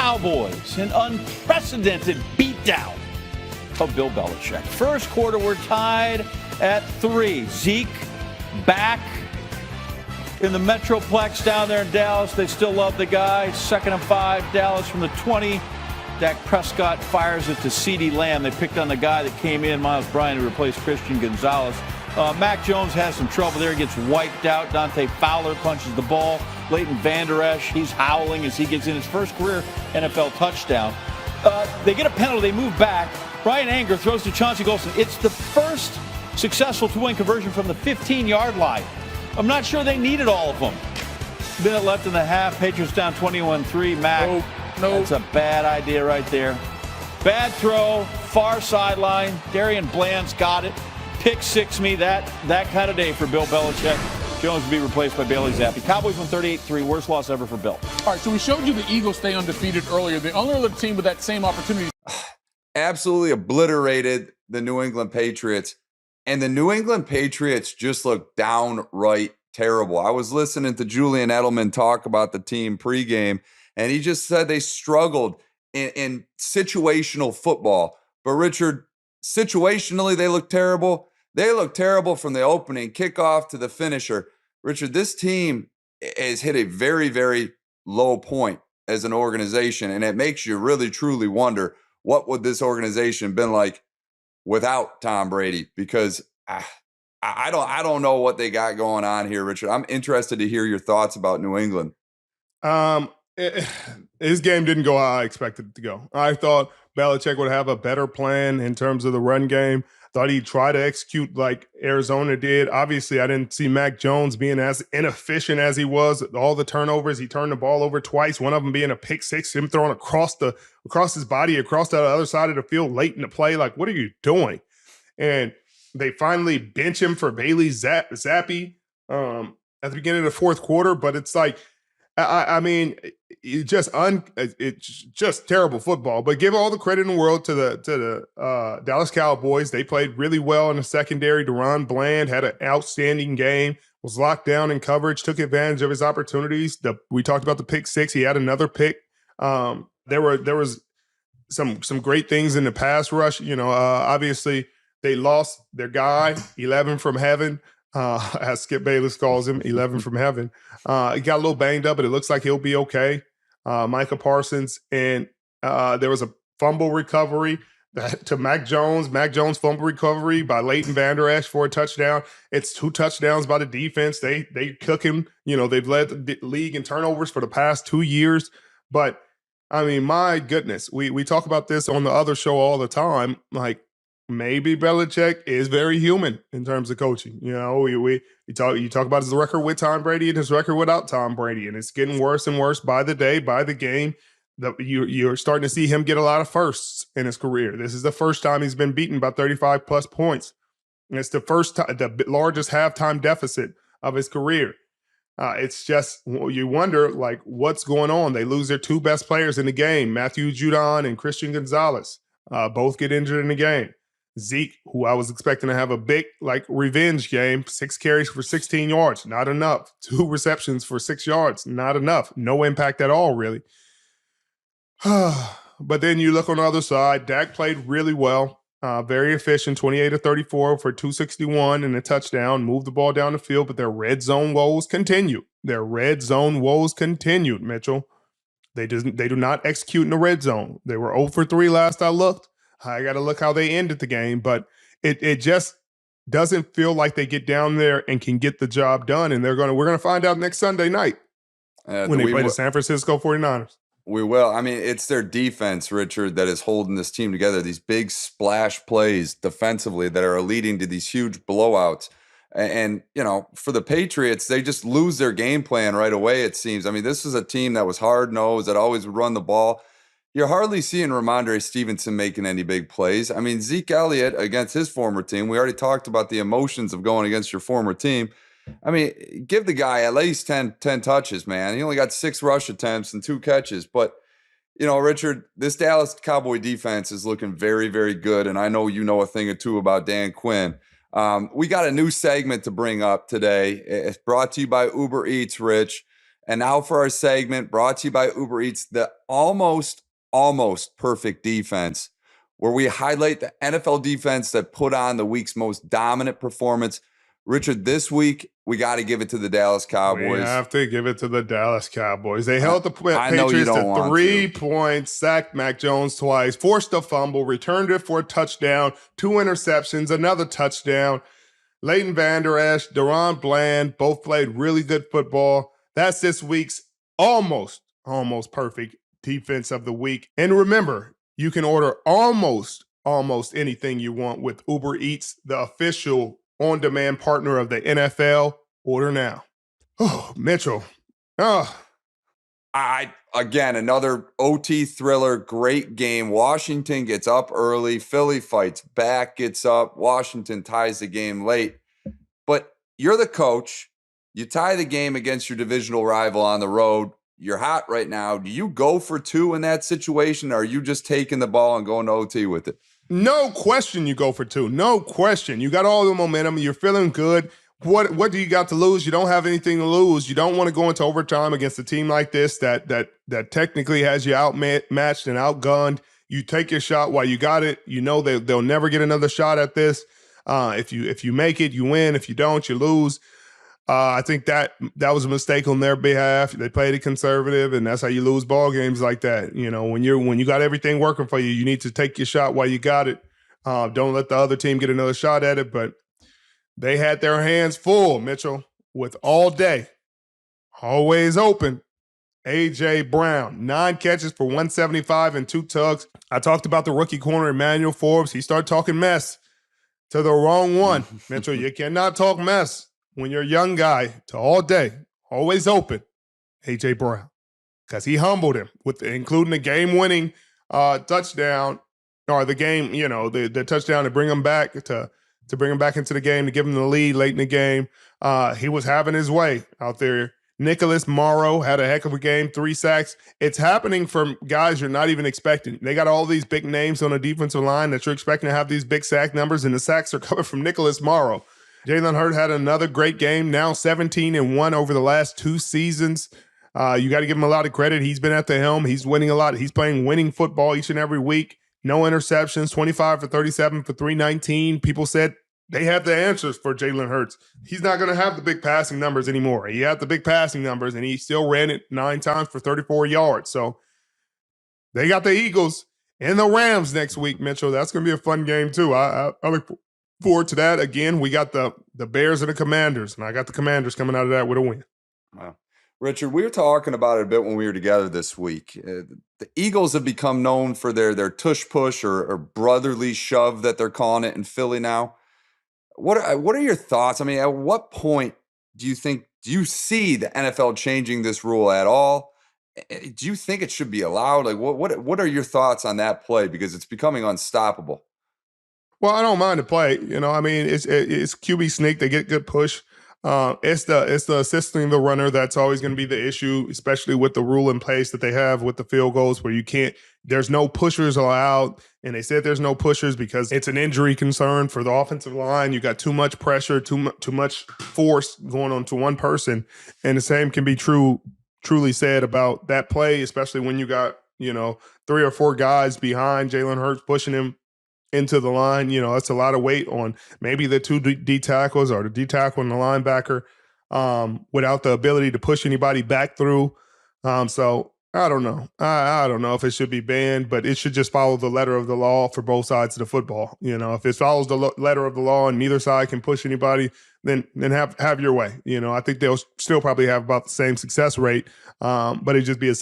Cowboys, an unprecedented beatdown of Bill Belichick. First quarter, we're tied at 3. Zeke back in the Metroplex down there in Dallas. They still love the guy. 2nd and 5, Dallas from the 20. Dak Prescott fires it to CeeDee Lamb. They picked on the guy that came in, Miles Bryant, to replace Christian Gonzalez. Mac Jones has some trouble there. He gets wiped out. Dante Fowler punches the ball. Leighton Vander Esch, he's howling as he gets in his first career NFL touchdown. They get a penalty. They move back. Brian Anger throws to Chauncey Golston. It's the first successful two-point conversion from the 15-yard line. I'm not sure they needed all of them. Minute left in the half. Patriots down 21-3. Mac, no. That's a bad idea right there. Bad throw, far sideline. Darian Bland's got it. Pick six me. That kind of day for Bill Belichick. Jones will be replaced by Bailey Zappi. Cowboys won 38-3. Worst loss ever for Bill. All right, so we showed you the Eagles stay undefeated earlier. The only other team with that same opportunity. Absolutely obliterated the New England Patriots. And the New England Patriots just look downright terrible. I was listening to Julian Edelman talk about the team pregame, and he just said they struggled in situational football. But Richard, situationally, they look terrible. They look terrible from the opening kickoff to the finisher. Richard, this team has hit a very, very low point as an organization, and it makes you really, truly wonder what would this organization been like without Tom Brady? Because I don't know what they got going on here, Richard. I'm interested to hear your thoughts about New England. His game didn't go how I expected it to go. I thought Belichick would have a better plan in terms of the run game. Thought he'd try to execute like Arizona did. Obviously, I didn't see Mac Jones being as inefficient as he was. All the turnovers, he turned the ball over twice, one of them being a pick six, him throwing across his body, across the other side of the field late in the play. Like, what are you doing? And they finally bench him for Bailey Zappi at the beginning of the fourth quarter. But it's like, I mean, it's just terrible football. But give all the credit in the world to the Dallas Cowboys. They played really well in the secondary. Deron Bland had an outstanding game, was locked down in coverage, took advantage of his opportunities. We talked about the pick six. He had another pick. There was some great things in the pass rush. Obviously they lost their guy, 11 from heaven. As Skip Bayless calls him, 11 from heaven. He got a little banged up, but it looks like he'll be okay. Micah Parsons, and there was a fumble recovery to Mac Jones. Mac Jones fumble recovery by Leighton Vander Esch for a touchdown. It's 2 touchdowns by the defense. They cook him. They've led the league in turnovers for the past 2 years. But, I mean, my goodness, we talk about this on the other show all the time. Like, maybe Belichick is very human in terms of coaching. You talk about his record with Tom Brady and his record without Tom Brady, and it's getting worse and worse by the day, by the game. You're starting to see him get a lot of firsts in his career. This is the first time he's been beaten by 35 plus points. And it's the largest halftime deficit of his career. It's just, you wonder, like, what's going on? They lose their 2 best players in the game, Matthew Judon and Christian Gonzalez. Both get injured in the game. Zeke, who I was expecting to have a big, revenge game, 6 carries for 16 yards, not enough. 2 receptions for 6 yards, not enough. No impact at all, really. But then you look on the other side, Dak played really well, very efficient, 28 of 34 for 261 and a touchdown, moved the ball down the field, but their red zone woes continue. Mitchell. They do not execute in the red zone. They were 0 for 3 last I looked. I got to look how they ended the game, but it just doesn't feel like they get down there and can get the job done. And we're going to find out next Sunday night when they play the San Francisco 49ers. We will. I mean, it's their defense, Richard, that is holding this team together. These big splash plays defensively that are leading to these huge blowouts. And, for the Patriots, they just lose their game plan right away, it seems. I mean, this is a team that was hard-nosed, that always would run the ball. You're hardly seeing Ramondre Stevenson making any big plays. I mean, Zeke Elliott against his former team, we already talked about the emotions of going against your former team. I mean, give the guy at least 10 touches, man. He only got 6 rush attempts and 2 catches. But, Richard, this Dallas Cowboy defense is looking very, very good. And I know you know a thing or two about Dan Quinn. We got a new segment to bring up today. It's brought to you by Uber Eats, Rich. And now for our segment brought to you by Uber Eats, the almost perfect defense, where we highlight the NFL defense that put on the week's most dominant performance. Richard, this week, we got to give it to the Dallas Cowboys. We have to give it to the Dallas Cowboys. They held the know you Patriots don't to want 3 to. points, sacked Mac Jones twice, forced a fumble, returned it for a touchdown, 2 interceptions, another touchdown. Leighton Vander Esch, Deron Bland both played really good football. That's this week's almost perfect defense of the week. And remember, you can order almost anything you want with Uber Eats, the official on-demand partner of the NFL. Order now. Oh, Mitchell. Oh. Again, another OT thriller, great game. Washington gets up early. Philly fights back, gets up. Washington ties the game late. But you're the coach. You tie the game against your divisional rival on the road. You're hot right now. Do you go for 2 in that situation, or are you just taking the ball and going to OT with it? No question you go for 2. No question. You got all the momentum. You're feeling good. What do you got to lose? You don't have anything to lose. You don't want to go into overtime against a team like this that technically has you outmatched and outgunned. You take your shot while you got it. You know they'll never get another shot at this. If you make it, you win. If you don't, you lose. I think that was a mistake on their behalf. They played it conservative, and that's how you lose ball games like that. You know, when you got everything working for you, you need to take your shot while you got it. Don't let the other team get another shot at it. But they had their hands full, Mitchell, with all day, always open. A.J. Brown, 9 catches for 175 and 2 tugs. I talked about the rookie corner, Emmanuel Forbes. He started talking mess to the wrong one. Mitchell, you cannot talk mess when you're a young guy to all day, always open, A.J. Brown, because he humbled him, with including the game-winning touchdown, or the game, the touchdown to bring him back to bring him back into the game, to give him the lead late in the game. He was having his way out there. Nicholas Morrow had a heck of a game, 3 sacks. It's happening from guys you're not even expecting. They got all these big names on the defensive line that you're expecting to have these big sack numbers, and the sacks are coming from Nicholas Morrow. Jalen Hurts had another great game, now 17-1 over the last 2 seasons. You got to give him a lot of credit. He's been at the helm. He's winning a lot. He's playing winning football each and every week. No interceptions, 25 for 37 for 319. People said they have the answers for Jalen Hurts. He's not going to have the big passing numbers anymore. He had the big passing numbers, and he still ran it 9 times for 34 yards. So they got the Eagles and the Rams next week, Mitchell. That's going to be a fun game, too. I look forward to that. Again, we got the Bears and the Commanders, and I got the Commanders coming out of that with a win. Wow. Richard, we were talking about it a bit when we were together this week. The Eagles have become known for their tush push or brotherly shove that they're calling it in Philly now. What are your thoughts? I mean, at what point do you see the NFL changing this rule at all? Do you think it should be allowed? Like, what are your thoughts on that play? Because it's becoming unstoppable. Well, I don't mind the play. I mean, it's QB sneak. They get good push. It's the assisting the runner that's always going to be the issue, especially with the rule in place that they have with the field goals, where there's no pushers allowed. And they said there's no pushers because it's an injury concern for the offensive line. You got too much pressure, too much force going on to one person. And the same can be truly said about that play, especially when you got, 3 or 4 guys behind Jalen Hurts pushing him into the line. That's a lot of weight on maybe the 2 D tackles or the D tackle and the linebacker without the ability to push anybody back through. So I don't know. I don't know if it should be banned, but it should just follow the letter of the law for both sides of the football. If it follows the letter of the law and neither side can push anybody, then have your way. I think they'll still probably have about the same success rate, but it'd just be a